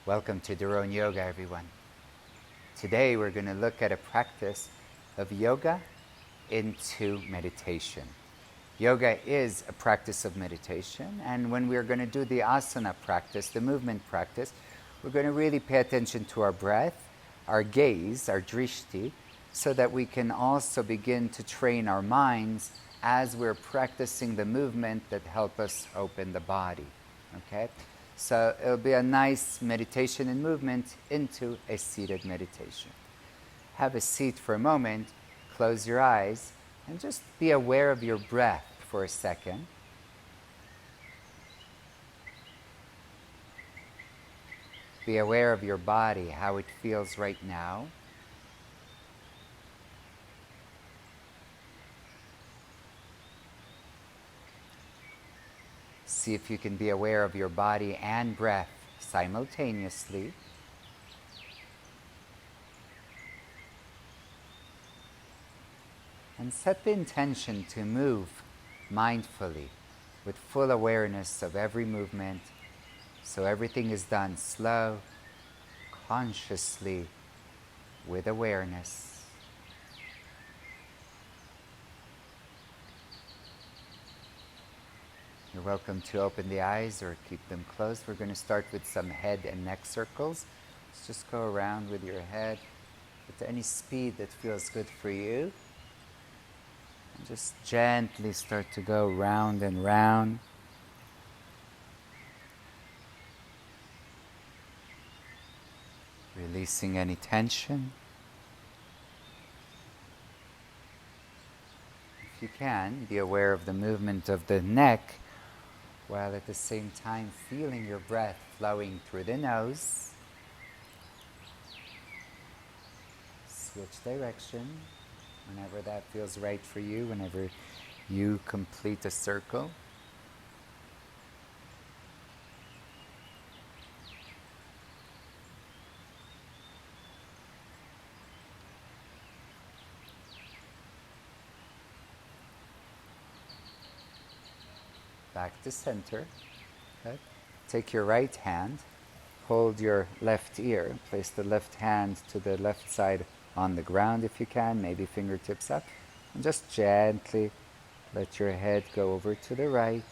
Welcome to Dharana Yoga, everyone. Today we're going to look at a practice of yoga into meditation. Yoga is a practice of meditation, and when we're going to do the asana practice, the movement practice, we're going to really pay attention to our breath, our gaze, our drishti, so that we can also begin to train our minds as we're practicing the movement that help us open the body. Okay? So it'll be a nice meditation and movement into a seated meditation. Have a seat for a moment, close your eyes, and just be aware of your breath for a second. Be aware of your body, how it feels right now. See if you can be aware of your body and breath simultaneously. And set the intention to move mindfully with full awareness of every movement, so everything is done slow, consciously, with awareness. You're welcome to open the eyes or keep them closed. We're going to start with some head and neck circles. Let's just go around with your head at any speed that feels good for you. And just gently start to go round and round. Releasing any tension. If you can, be aware of the movement of the neck, while at the same time feeling your breath flowing through the nose. Switch direction whenever that feels right for you, whenever you complete a circle. Back to center. Okay. Take your right hand, hold your left ear, place the left hand to the left side on the ground if you can, maybe fingertips up, and just gently let your head go over to the right.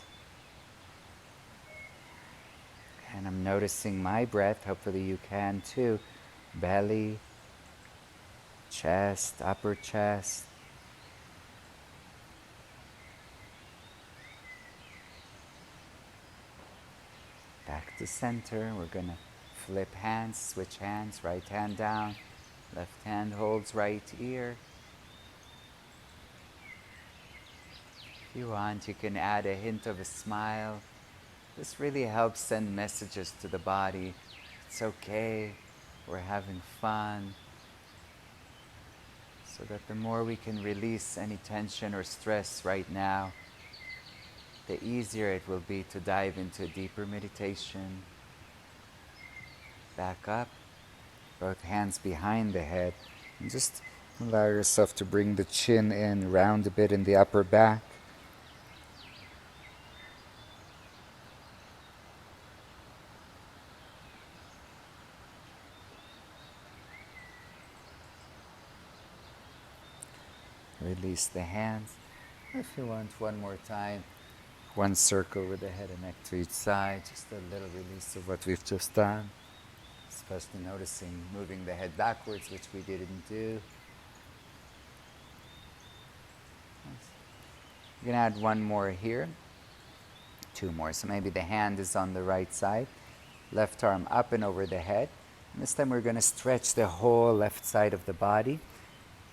And I'm noticing my breath, hopefully you can too. Belly, chest, upper chest. Back to center. We're going to flip hands, switch hands, right hand down, left hand holds right ear. If you want, you can add a hint of a smile. This really helps send messages to the body. It's okay, we're having fun. So that the more we can release any tension or stress right now, the easier it will be to dive into a deeper meditation. Back up, both hands behind the head, and just allow yourself to bring the chin in, round a bit in the upper back. Release the hands. If you want, one more time. One circle with the head and neck to each side, just a little release of what we've just done. Especially noticing moving the head backwards, which we didn't do. You're going to add one more here. Two more. So maybe the hand is on the right side. Left arm up and over the head. And this time we're going to stretch the whole left side of the body.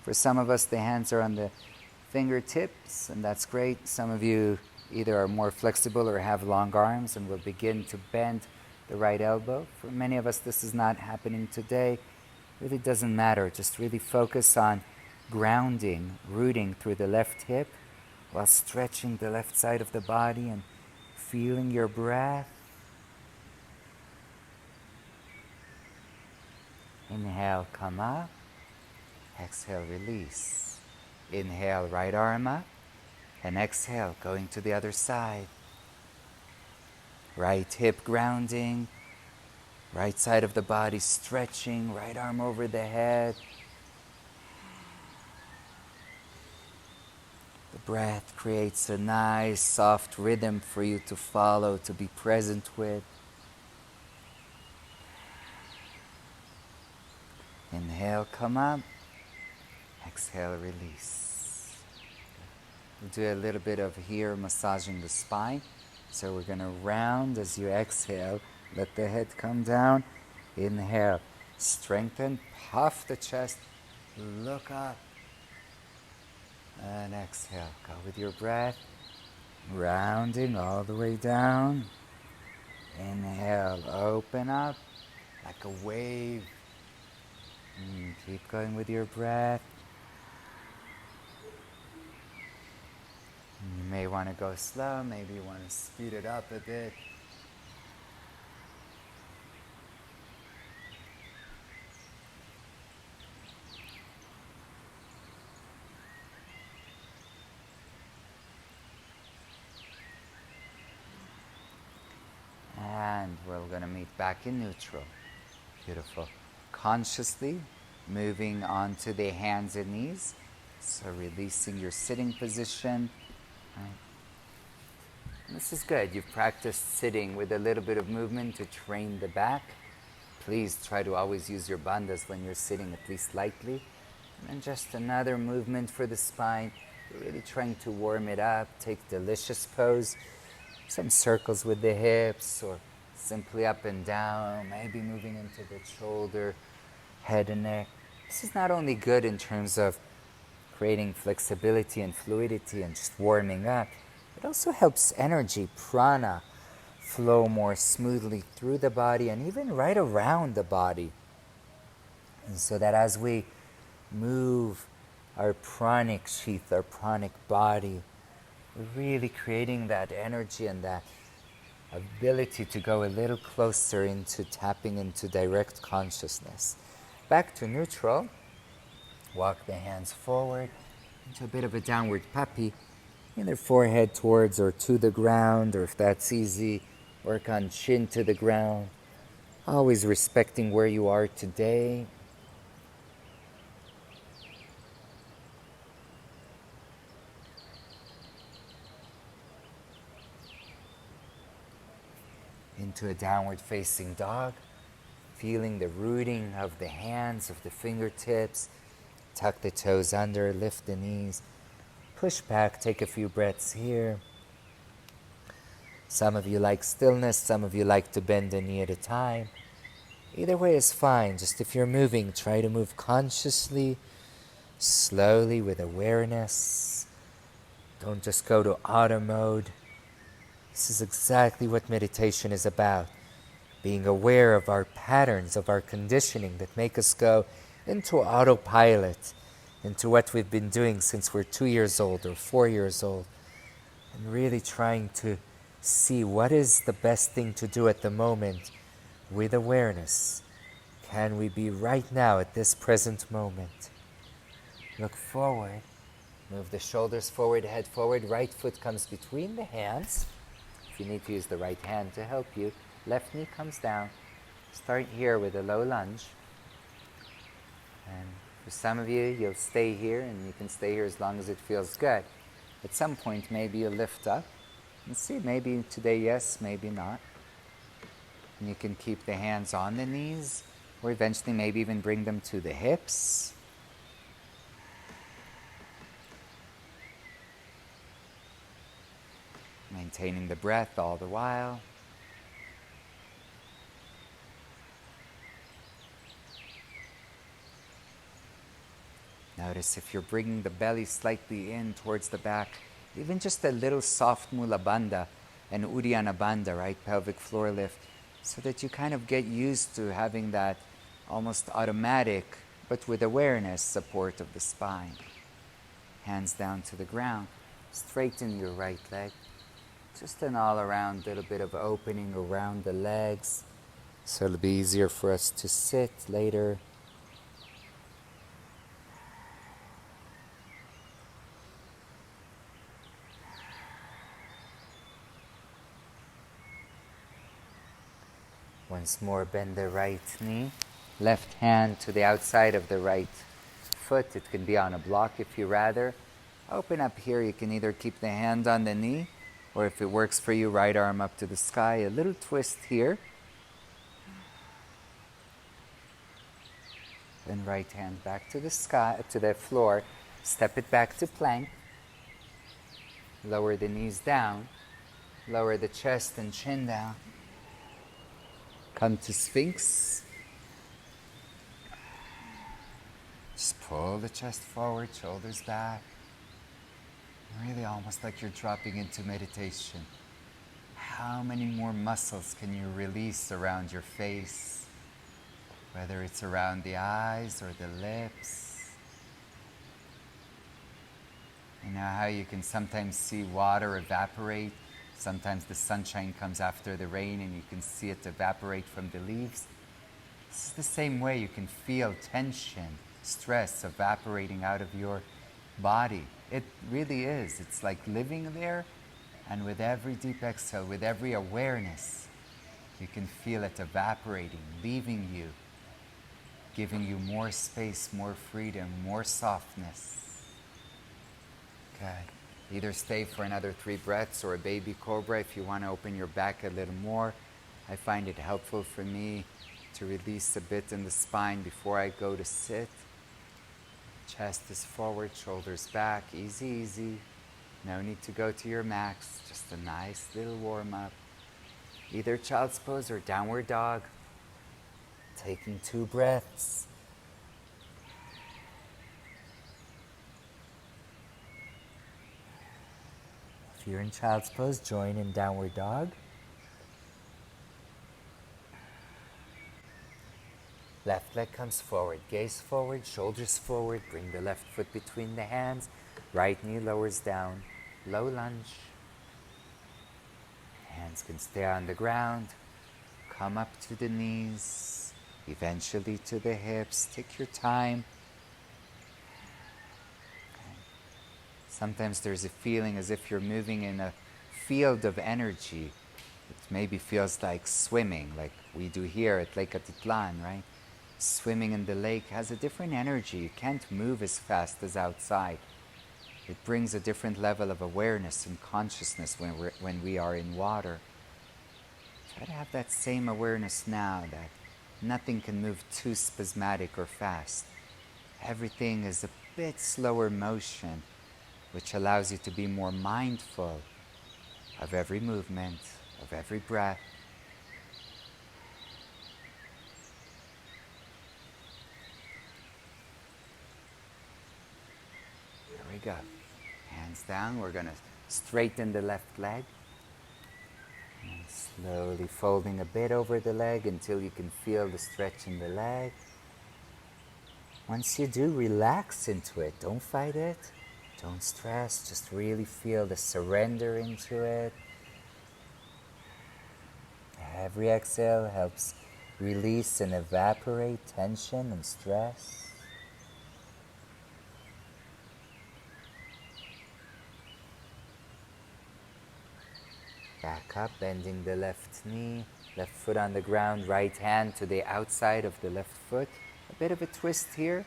For some of us, the hands are on the fingertips, and that's great. Some of you either are more flexible or have long arms and will begin to bend the right elbow. For many of us, this is not happening today. It really doesn't matter. Just really focus on grounding, rooting through the left hip while stretching the left side of the body and feeling your breath. Inhale, come up. Exhale, release. Inhale, right arm up. And exhale, going to the other side. Right hip grounding. Right side of the body stretching, right arm over the head. The breath creates a nice, soft rhythm for you to follow, to be present with. Inhale, come up. Exhale, release. We'll do a little bit of here massaging the spine. So we're going to round as you exhale. Let the head come down. Inhale. Strengthen. Puff the chest. Look up. And exhale. Go with your breath. Rounding all the way down. Inhale. Open up like a wave. Keep going with your breath. You may want to go slow, maybe you want to speed it up a bit. And we're going to meet back in neutral. Beautiful. Consciously moving onto the hands and knees. So releasing your sitting position. Right. This is good. You've practiced sitting with a little bit of movement to train the back. Please try to always use your bandhas when you're sitting, at least lightly. And then just another movement for the spine. You're really trying to warm it up. Take delicious pose. Some circles with the hips, or simply up and down, maybe moving into the shoulder, head and neck. This is not only good in terms of creating flexibility and fluidity and just warming up, it also helps energy, prana, flow more smoothly through the body and even right around the body. And so that as we move our pranic sheath, our pranic body, we're really creating that energy and that ability to go a little closer into tapping into direct consciousness. Back to neutral. Walk the hands forward into a bit of a downward puppy. Either forehead towards or to the ground, or if that's easy, work on chin to the ground. Always respecting where you are today. Into a downward facing dog. Feeling the rooting of the hands, of the fingertips. Tuck the toes under, lift the knees. Push back, take a few breaths here. Some of you like stillness, some of you like to bend a knee at a time. Either way is fine. Just if you're moving, try to move consciously, slowly with awareness. Don't just go to auto mode. This is exactly what meditation is about. Being aware of our patterns, of our conditioning that make us go into autopilot, into what we've been doing since we're 2 years old or 4 years old, and really trying to see what is the best thing to do at the moment with awareness. Can we be right now at this present moment? Look forward, move the shoulders forward, head forward, right foot comes between the hands. If you need to use the right hand to help you, left knee comes down. Start here with a low lunge. And for some of you, you'll stay here, and you can stay here as long as it feels good. At some point, maybe you'll lift up. And see, maybe today yes, maybe not. And you can keep the hands on the knees, or eventually maybe even bring them to the hips. Maintaining the breath all the while. Notice if you're bringing the belly slightly in towards the back, even just a little soft mula bandha and uddiyana bandha, right, pelvic floor lift, so that you kind of get used to having that almost automatic, but with awareness, support of the spine. Hands down to the ground. Straighten your right leg. Just an all-around little bit of opening around the legs, so it'll be easier for us to sit later. Once more, bend the right knee. Left hand to the outside of the right foot. It can be on a block if you rather. Open up here. You can either keep the hand on the knee, or if it works for you, right arm up to the sky. A little twist here. Then right hand back to the sky, to the floor. Step it back to plank. Lower the knees down. Lower the chest and chin down. Come to Sphinx. Just pull the chest forward, shoulders back. Really almost like you're dropping into meditation. How many more muscles can you release around your face? Whether it's around the eyes or the lips. You know how you can sometimes see water evaporate? Sometimes the sunshine comes after the rain and you can see it evaporate from the leaves. This is the same way you can feel tension, stress evaporating out of your body. It really is. It's like living there, and with every deep exhale, with every awareness, you can feel it evaporating, leaving you, giving you more space, more freedom, more softness. Okay. Either stay for another 3 breaths or a baby cobra if you want to open your back a little more. I find it helpful for me to release a bit in the spine before I go to sit. Chest is forward, shoulders back, easy, easy. No need to go to your max, just a nice little warm up. Either child's pose or downward dog. Taking 2 breaths. If you're in child's pose, join in downward dog. Left leg comes forward, gaze forward, shoulders forward. Bring the left foot between the hands. Right knee lowers down, low lunge. Hands can stay on the ground. Come up to the knees, eventually to the hips. Take your time. Sometimes there's a feeling as if you're moving in a field of energy. It maybe feels like swimming, like we do here at Lake Atitlan, right? Swimming in the lake has a different energy. You can't move as fast as outside. It brings a different level of awareness and consciousness when we are in water. Try to have that same awareness now, that nothing can move too spasmodic or fast. Everything is a bit slower motion, which allows you to be more mindful of every movement, of every breath. There we go. Hands down. We're going to straighten the left leg. And slowly folding a bit over the leg until you can feel the stretch in the leg. Once you do, relax into it. Don't fight it. Don't stress, just really feel the surrender into it. Every exhale helps release and evaporate tension and stress. Back up, bending the left knee, left foot on the ground, right hand to the outside of the left foot. A bit of a twist here.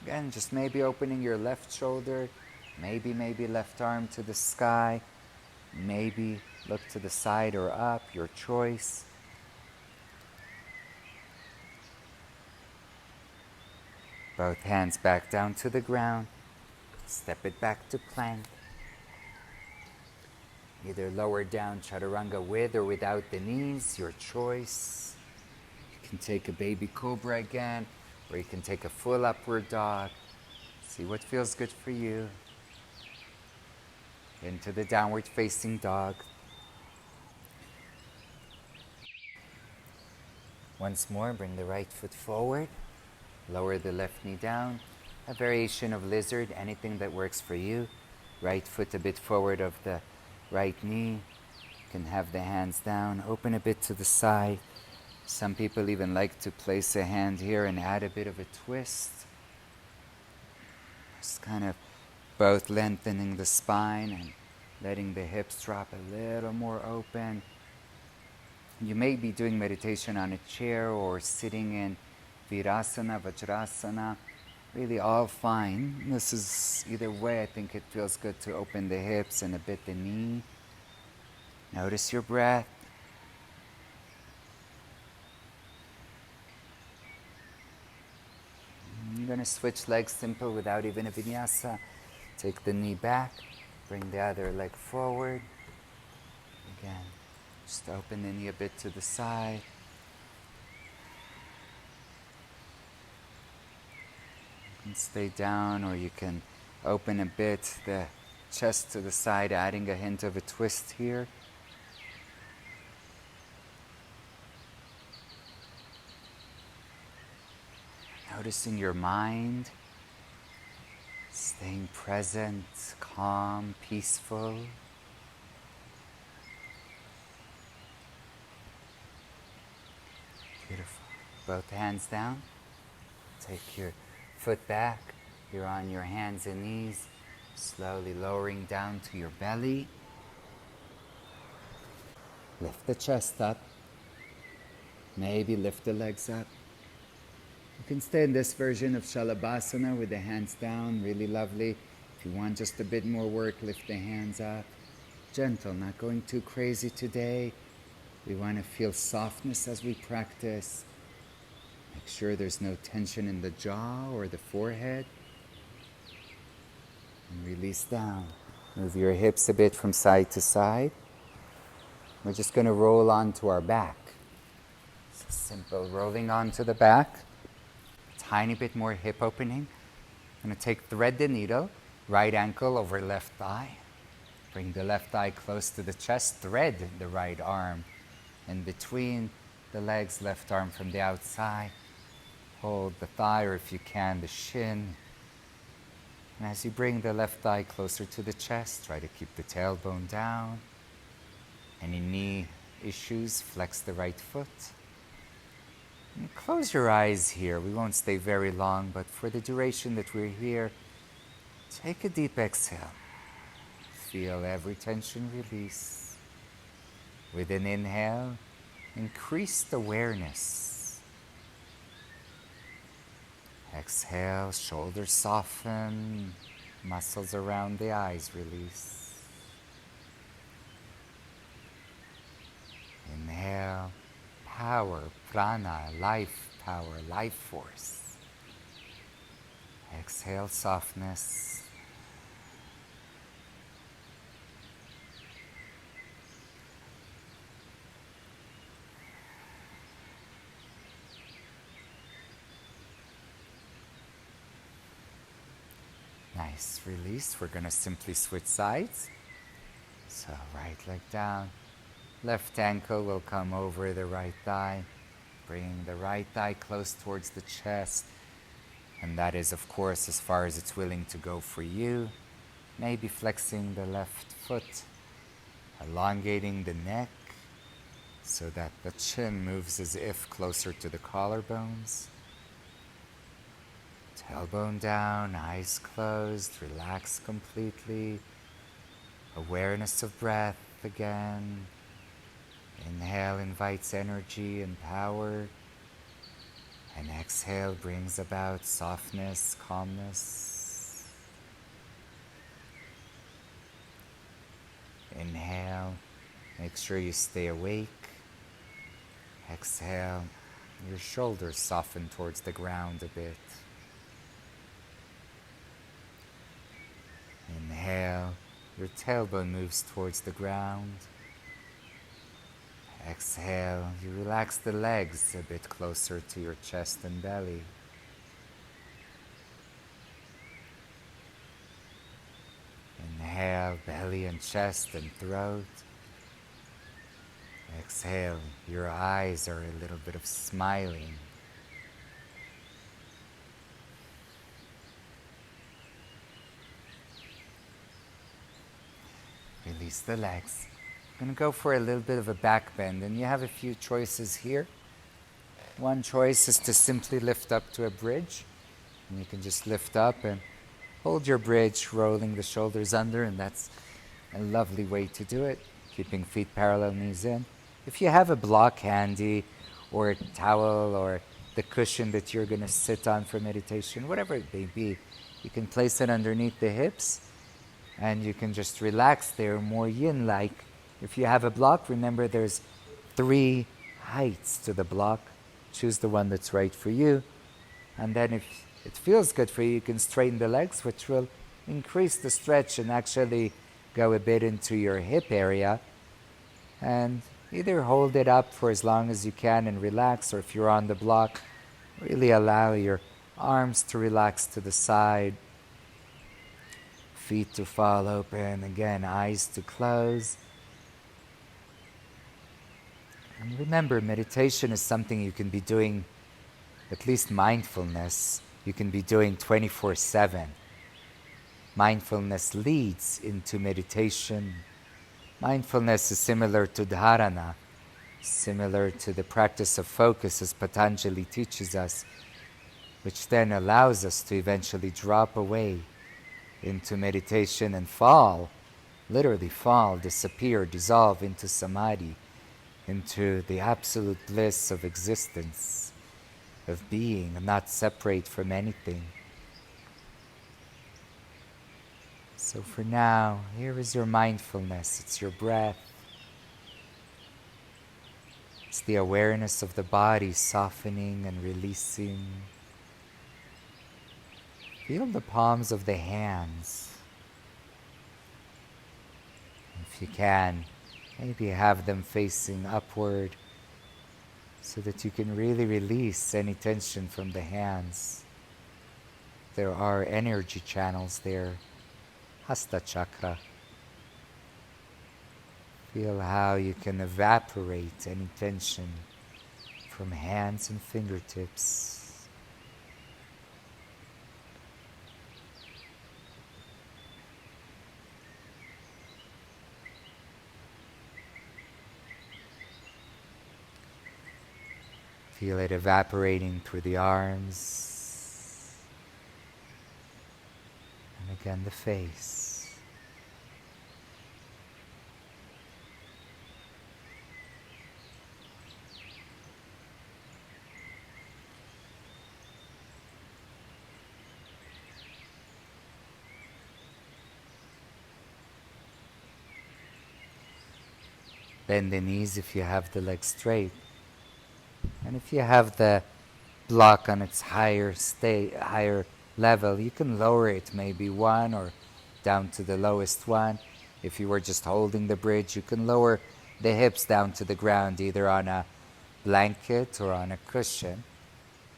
Again, just maybe opening your left shoulder. Maybe left arm to the sky. Maybe look to the side or up, your choice. Both hands back down to the ground. Step it back to plank. Either lower down chaturanga with or without the knees, your choice. You can take a baby cobra again, or you can take a full upward dog. See what feels good for you. Into the downward facing dog. Once more, bring the right foot forward. Lower the left knee down. A variation of lizard, anything that works for you. Right foot a bit forward of the right knee. You can have the hands down. Open a bit to the side. Some people even like to place a hand here and add a bit of a twist. Just kind of both lengthening the spine and letting the hips drop a little more open. You may be doing meditation on a chair or sitting in virasana, vajrasana, really all fine. This is either way, I think it feels good to open the hips and a bit the knee. Notice your breath. I'm going to switch legs simple without even a vinyasa. Take the knee back, bring the other leg forward. Again, just open the knee a bit to the side. You can stay down, or you can open a bit the chest to the side, adding a hint of a twist here. Noticing your mind, staying present, calm, peaceful. Beautiful. Both hands down. Take your foot back. You're on your hands and knees, slowly lowering down to your belly. Lift the chest up. Maybe lift the legs up. You can stay in this version of Shalabhasana with the hands down, really lovely. If you want just a bit more work, lift the hands up. Gentle, not going too crazy today. We want to feel softness as we practice. Make sure there's no tension in the jaw or the forehead. And release down. Move your hips a bit from side to side. We're just going to roll onto our back. So simple, rolling onto the back. Tiny bit more hip opening. I'm going to thread the needle, right ankle over left thigh. Bring the left thigh close to the chest, thread the right arm in between the legs, left arm from the outside. Hold the thigh, or if you can, the shin. And as you bring the left thigh closer to the chest, try to keep the tailbone down. Any knee issues, flex the right foot. And close your eyes here. We won't stay very long, but for the duration that we're here, take a deep exhale. Feel every tension release. With an inhale, increased awareness. Exhale, shoulders soften, muscles around the eyes release. Inhale, power, prana, life power, life force. Exhale, softness. Nice, release. We're going to simply switch sides. So right leg down. Left ankle will come over the right thigh. Bring the right thigh close towards the chest. And that is, of course, as far as it's willing to go for you. Maybe flexing the left foot. Elongating the neck so that the chin moves as if closer to the collarbones. Tailbone down, eyes closed, relax completely. Awareness of breath again. Inhale invites energy and power. And exhale brings about softness, calmness. Inhale, make sure you stay awake. Exhale, your shoulders soften towards the ground a bit. Inhale, your tailbone moves towards the ground. Exhale, you relax the legs a bit closer to your chest and belly. Inhale, belly and chest and throat. Exhale, your eyes are a little bit of smiling. Release the legs. I'm going to go for a little bit of a back bend, and you have a few choices here. One choice is to simply lift up to a bridge, and you can just lift up and hold your bridge, rolling the shoulders under, and that's a lovely way to do it, keeping feet parallel, knees in. If you have a block handy, or a towel, or the cushion that you're going to sit on for meditation, whatever it may be, you can place it underneath the hips and you can just relax there, more yin-like. If you have a block, remember there's 3 heights to the block. Choose the one that's right for you. And then if it feels good for you, you can straighten the legs, which will increase the stretch and actually go a bit into your hip area. And either hold it up for as long as you can and relax, or if you're on the block, really allow your arms to relax to the side, feet to fall open, again, eyes to close. And remember, meditation is something you can be doing, at least mindfulness, you can be doing 24/7. Mindfulness leads into meditation. Mindfulness is similar to dharana, similar to the practice of focus as Patanjali teaches us, which then allows us to eventually drop away into meditation and fall, literally fall, disappear, dissolve into samadhi, into the absolute bliss of existence, of being, and not separate from anything. So for now, here is your mindfulness. It's your breath. It's the awareness of the body softening and releasing. Feel the palms of the hands. If you can, maybe have them facing upward so that you can really release any tension from the hands. There are energy channels there. Hasta chakra. Feel how you can evaporate any tension from hands and fingertips. Feel it evaporating through the arms. And again, the face. Bend the knees if you have the legs straight. And if you have the block on its higher level, you can lower it maybe 1 or down to the lowest one. If you were just holding the bridge, you can lower the hips down to the ground, either on a blanket or on a cushion.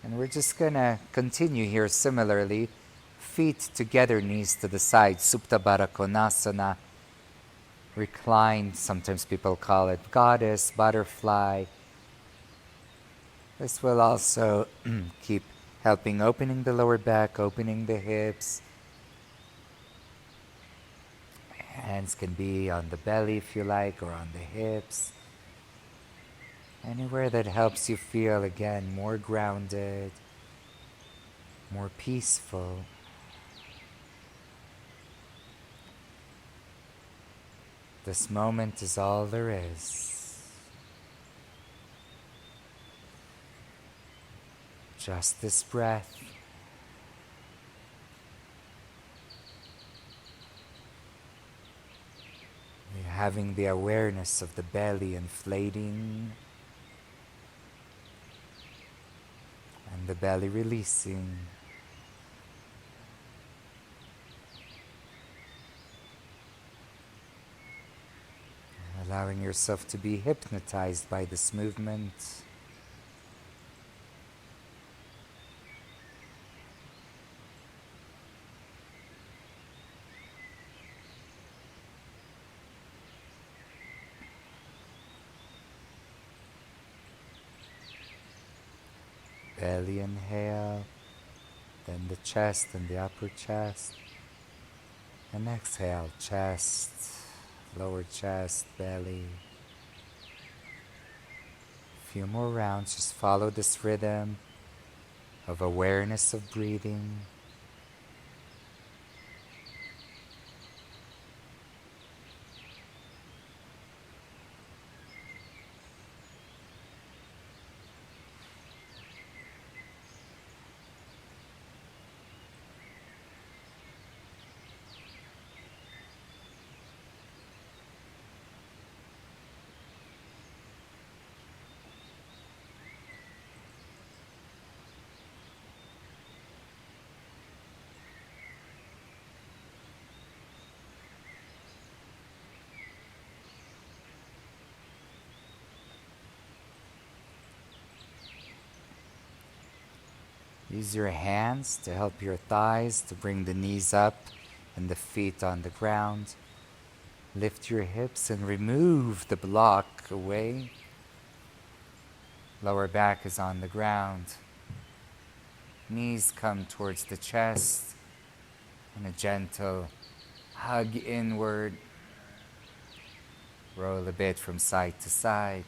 And we're just going to continue here similarly. Feet together, knees to the side, Supta Baddha Konasana. Reclined, sometimes people call it goddess, butterfly. This will also keep helping opening the lower back, opening the hips. Hands can be on the belly if you like, or on the hips. Anywhere that helps you feel, again, more grounded, more peaceful. This moment is all there is. Just this breath. You're having the awareness of the belly inflating and the belly releasing. Allowing yourself to be hypnotized by this movement. Belly inhale, then the chest and the upper chest, and exhale, chest, lower chest, belly. A few more rounds, just follow this rhythm of awareness of breathing. Use your hands to help your thighs, to bring the knees up and the feet on the ground. Lift your hips and remove the block away. Lower back is on the ground. Knees come towards the chest and a gentle hug inward. Roll a bit from side to side.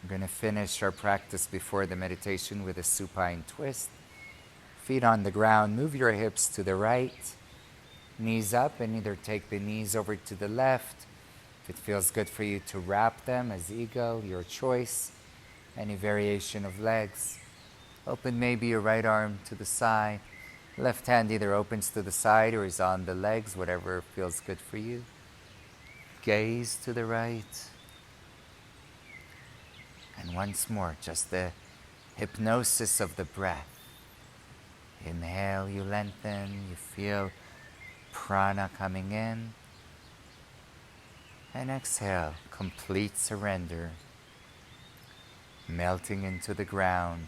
We're going to finish our practice before the meditation with a supine twist. Feet on the ground, move your hips to the right. Knees up, and either take the knees over to the left. If it feels good for you to wrap them as eagle, your choice. Any variation of legs. Open maybe your right arm to the side. Left hand either opens to the side or is on the legs, whatever feels good for you. Gaze to the right. And once more, just the hypnosis of the breath. Inhale, you lengthen, you feel prana coming in. And exhale, complete surrender, melting into the ground.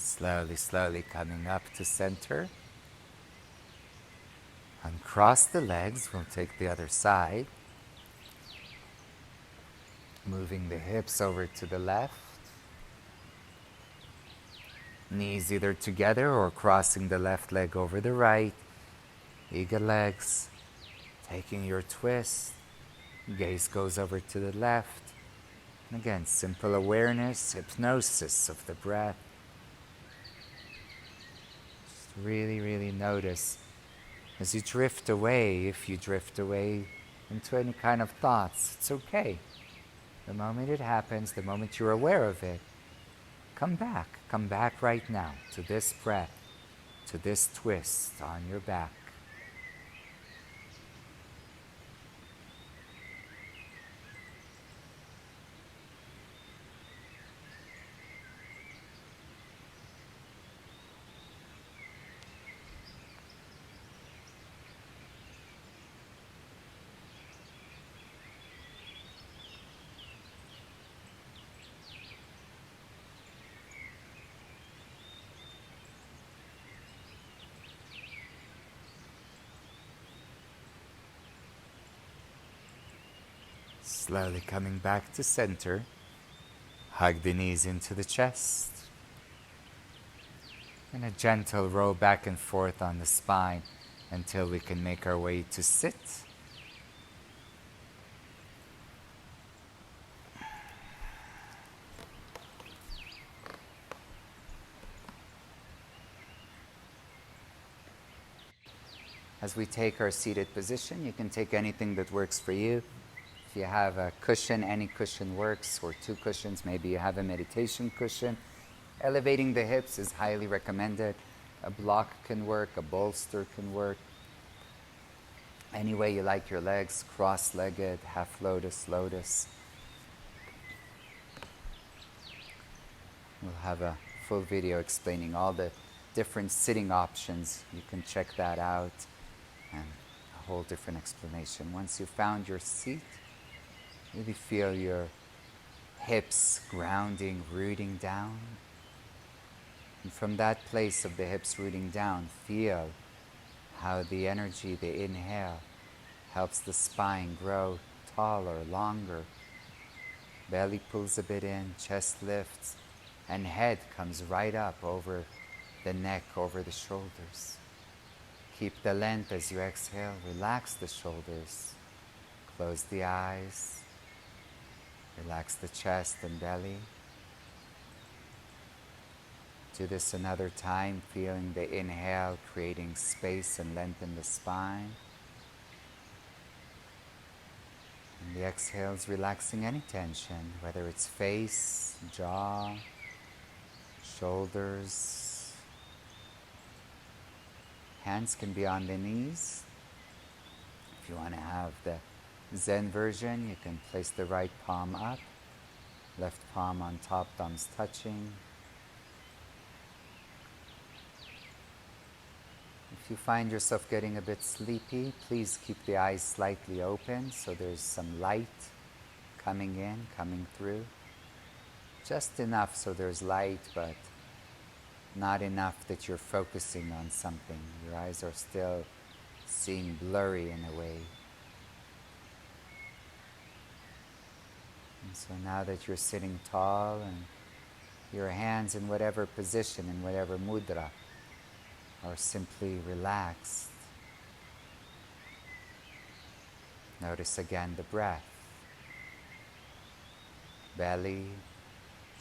Slowly, slowly coming up to center. Uncross the legs, we'll take the other side. Moving the hips over to the left. Knees either together or crossing the left leg over the right. Eagle legs. Taking your twist. Gaze goes over to the left. And again, simple awareness, hypnosis of the breath. Just really, really notice as you drift away, if you drift away into any kind of thoughts, it's okay. The moment it happens, the moment you're aware of it, come back right now to this breath, to this twist on your back. Slowly coming back to center, hug the knees into the chest, and a gentle roll back and forth on the spine until we can make our way to sit. As we take our seated position, you can take anything that works for you. If you have a cushion, any cushion works, or two cushions, maybe you have a meditation cushion. Elevating the hips is highly recommended. A block can work, a bolster can work. Any way you like your legs, cross-legged, half lotus, lotus. We'll have a full video explaining all the different sitting options. You can check that out, and a whole different explanation. Once you've found your seat, really feel your hips grounding, rooting down. And from that place of the hips rooting down, feel how the energy, the inhale, helps the spine grow taller, longer. Belly pulls a bit in, chest lifts, and head comes right up over the neck, over the shoulders. Keep the length as you exhale. Relax the shoulders. Close the eyes. Relax the chest and belly. Do this another time, feeling the inhale, creating space and length in the spine. And the exhale is relaxing any tension, whether it's face, jaw, shoulders. Hands can be on the knees. If you want to have the Zen version, you can place the right palm up, left palm on top, thumbs touching. If you find yourself getting a bit sleepy, please keep the eyes slightly open so there's some light coming in, coming through. Just enough so there's light, but not enough that you're focusing on something. Your eyes are still seeing blurry in a way. And so now that you're sitting tall and your hands in whatever position, in whatever mudra, are simply relaxed. Notice again the breath. Belly,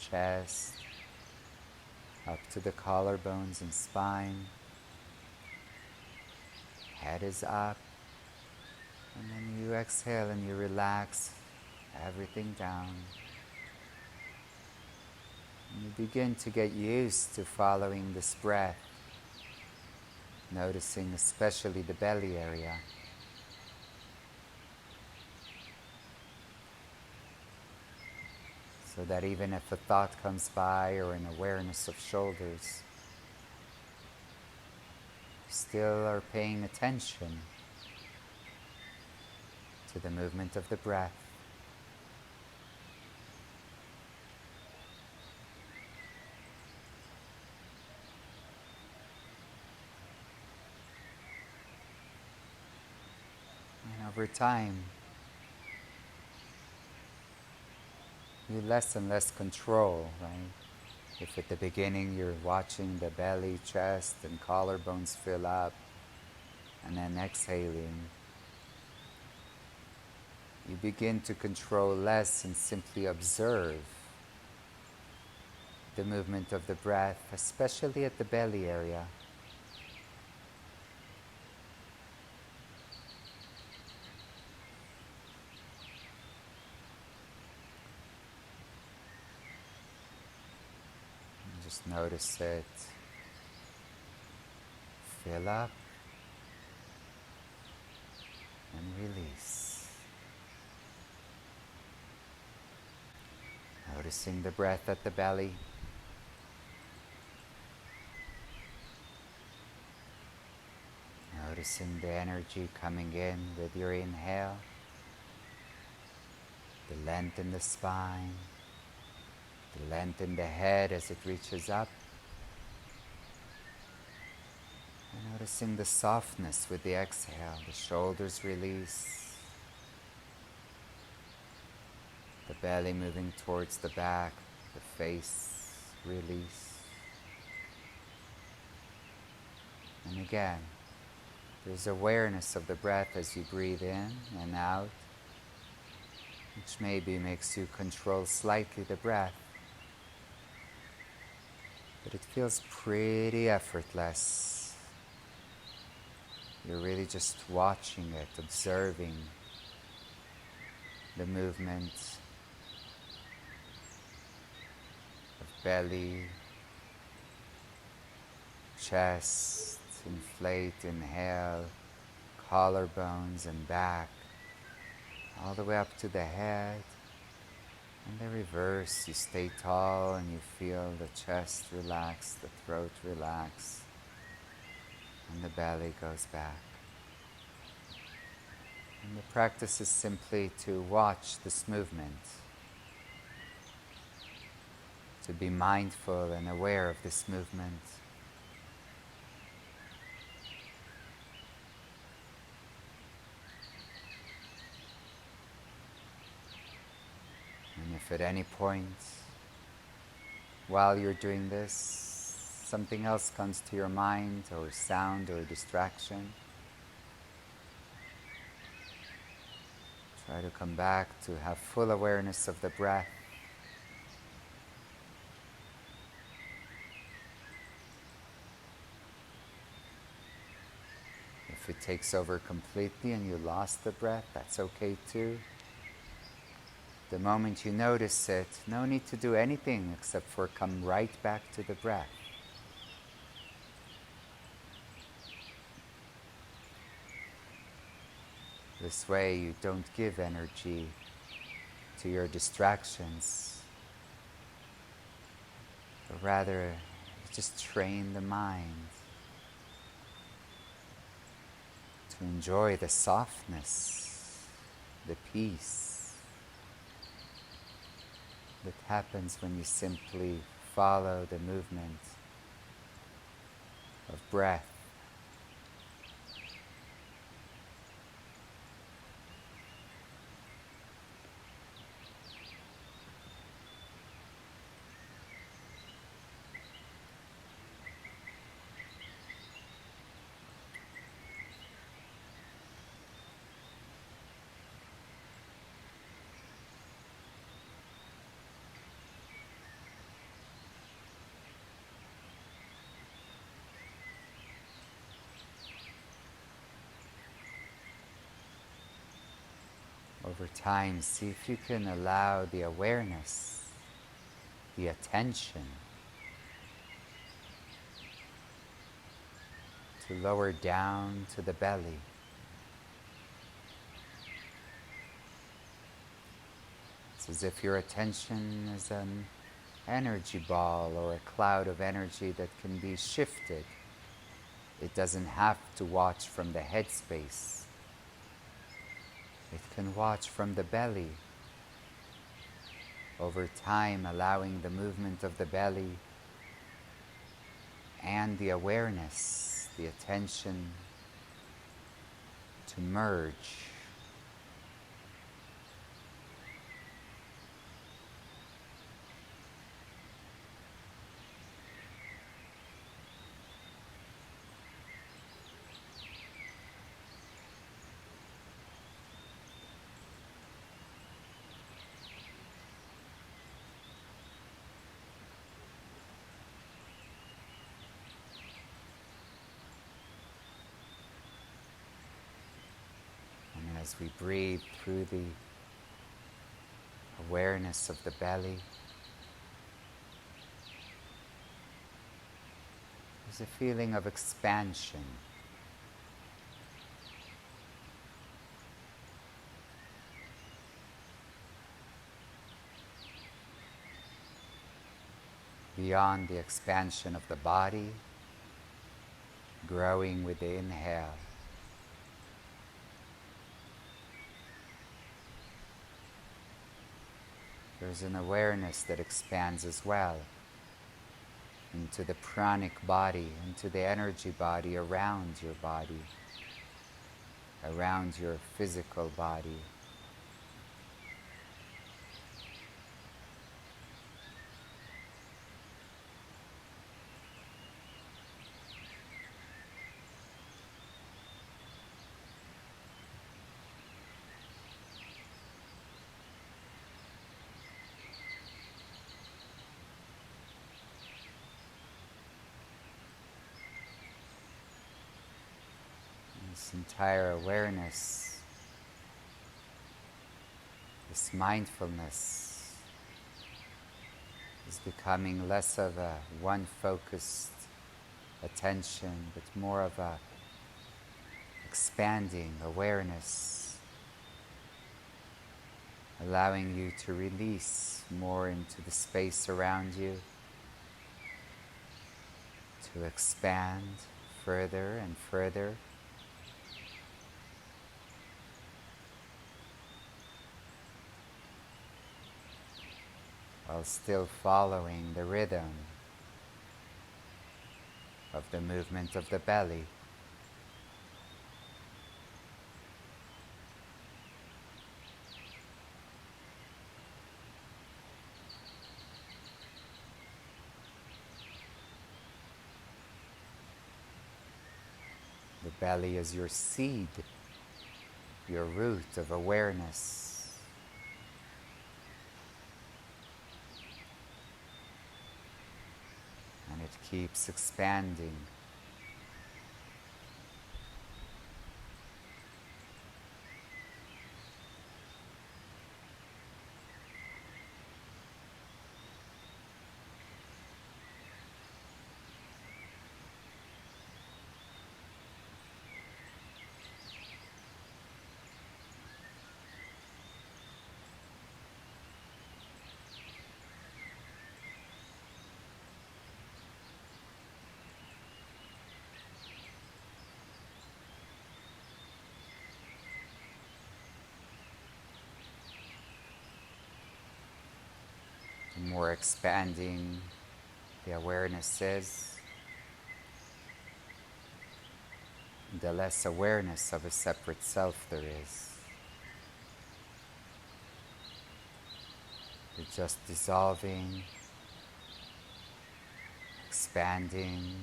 chest, up to the collarbones and spine. Head is up. And then you exhale and you relax everything down. And you begin to get used to following this breath, noticing especially the belly area. So that even if a thought comes by or an awareness of shoulders, you still are paying attention to the movement of the breath. And over time, you less and less control, right? If at the beginning you're watching the belly, chest, and collarbones fill up, and then exhaling, you begin to control less and simply observe the movement of the breath, especially at the belly area. Just notice it fill up and release. Noticing the breath at the belly. Noticing the energy coming in with your inhale, the length in the spine, the length in the head as it reaches up. And noticing the softness with the exhale, the shoulders release, the belly moving towards the back, the face release. And again, there's awareness of the breath as you breathe in and out, which maybe makes you control slightly the breath. But it feels pretty effortless. You're really just watching it, observing the movement of belly, chest, inflate, inhale, collarbones and back, all the way up to the head. And the reverse, you stay tall and you feel the chest relax, the throat relax, and the belly goes back. And the practice is simply to watch this movement, to be mindful and aware of this movement. And if at any point while you're doing this, something else comes to your mind, or sound or distraction, try to come back to have full awareness of the breath. If it takes over completely and you lost the breath, that's okay too. The moment you notice it, no need to do anything except for come right back to the breath. This way you don't give energy to your distractions, but rather you just train the mind to enjoy the softness, the peace that happens when you simply follow the movement of breath. Over time, see if you can allow the awareness, the attention, to lower down to the belly. It's as if your attention is an energy ball or a cloud of energy that can be shifted. It doesn't have to watch from the headspace. It can watch from the belly. Over time, allowing the movement of the belly and the awareness, the attention to merge. As we breathe through the awareness of the belly, there's a feeling of expansion. Beyond the expansion of the body, growing with the inhale. There's an awareness that expands as well into the pranic body, into the energy body around your body, around your physical body. This entire awareness, this mindfulness is becoming less of a one-focused attention, but more of a expanding awareness, allowing you to release more into the space around you, to expand further and further. While still following the rhythm of the movement of the belly. The belly is your seed, your root of awareness. And it keeps expanding. more expanding the awareness is, the less awareness of a separate self there is. You're just dissolving, expanding,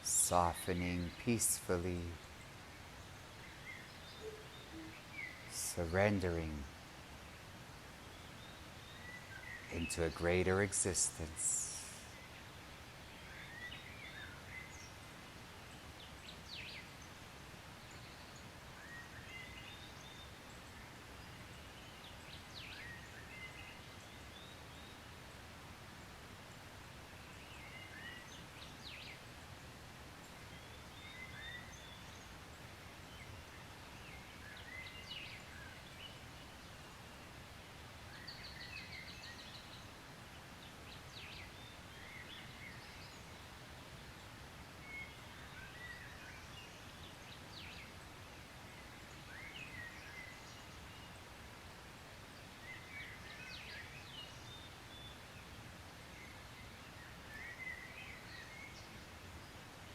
softening peacefully, surrendering into a greater existence.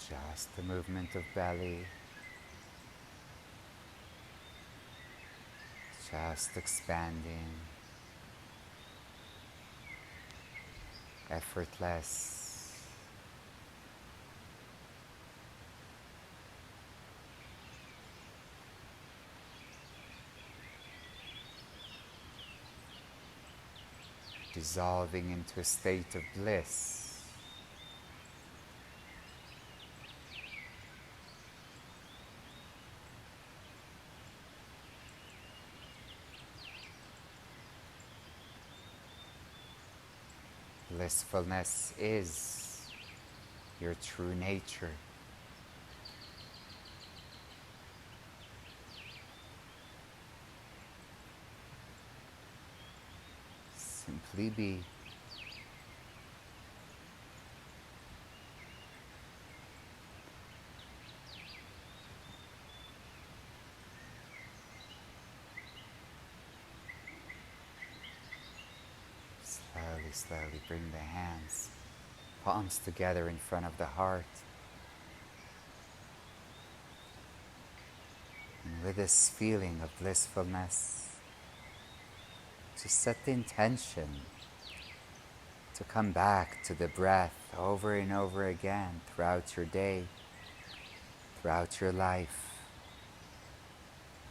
Just the movement of belly, just expanding, effortless. Dissolving into a state of bliss. Blissfulness is your true nature. Simply be. Slowly, slowly bring the hands, palms together in front of the heart. And with this feeling of blissfulness, just set the intention to come back to the breath over and over again throughout your day, throughout your life.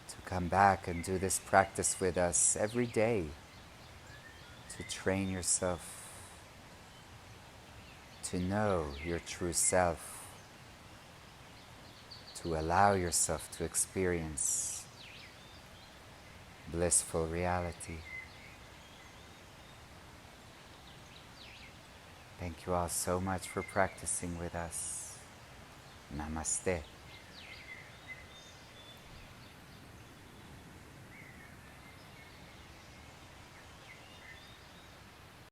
To come back and do this practice with us every day, to train yourself to know your true self, to allow yourself to experience blissful reality. Thank you all so much for practicing with us. Namaste.